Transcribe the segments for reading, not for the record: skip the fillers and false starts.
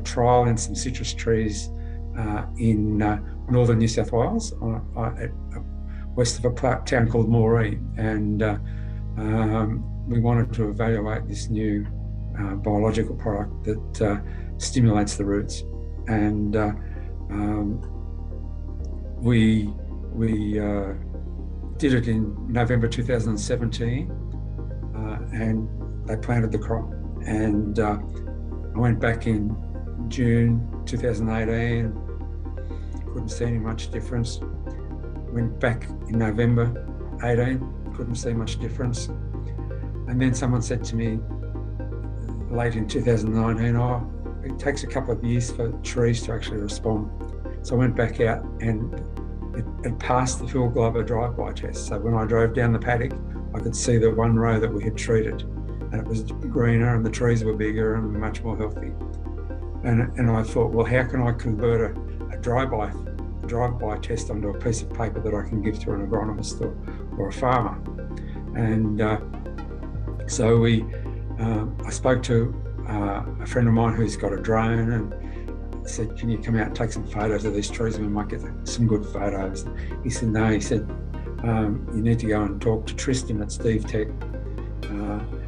trial in some citrus trees in northern New South Wales, west of a town called Moree, and we wanted to evaluate this new biological product that stimulates the roots, and we did it in November 2017, and they planted the crop, and I went back in June 2018, couldn't see any much difference. Went back in November 18, couldn't see much difference. And then someone said to me late in 2019, oh, it takes a couple of years for trees to actually respond. So I went back out, and it passed the Phil Glover drive-by test. So when I drove down the paddock, I could see the one row that we had treated, and it was greener and the trees were bigger and much more healthy. And I thought, well, how can I convert a drive-by test onto a piece of paper that I can give to an agronomist or a farmer? And so I spoke to a friend of mine who's got a drone, and said, can you come out and take some photos of these trees and we might get some good photos? He said, no. He said, you need to go and talk to Tristan at Steve Tech,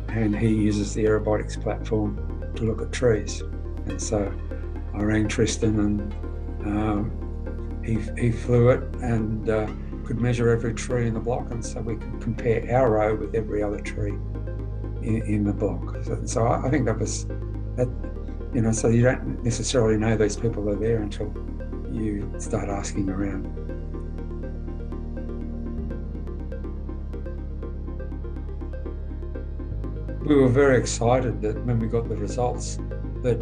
and he uses the aerobotics platform to look at trees. And so I rang Tristan, and he flew it and could measure every tree in the block, and so we could compare our row with every other tree in the block. So I think that was that. You know, so you don't necessarily know these people are there until you start asking around. We were very excited that when we got the results, that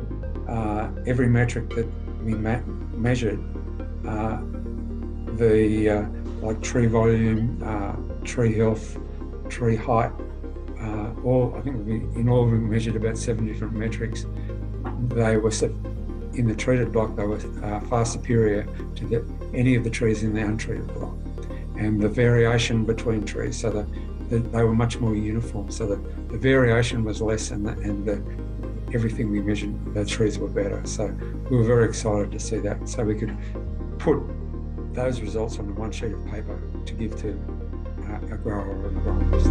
every metric that we measured, like tree volume, tree health, tree height, I think in all we measured about 7 different metrics. They were, in the treated block, they were far superior to any of the trees in the untreated block. And the variation between trees, so they were much more uniform. So the variation was less, and everything we measured, the trees were better. So we were very excited to see that. So we could put those results on one sheet of paper to give to a grower or an agronomist.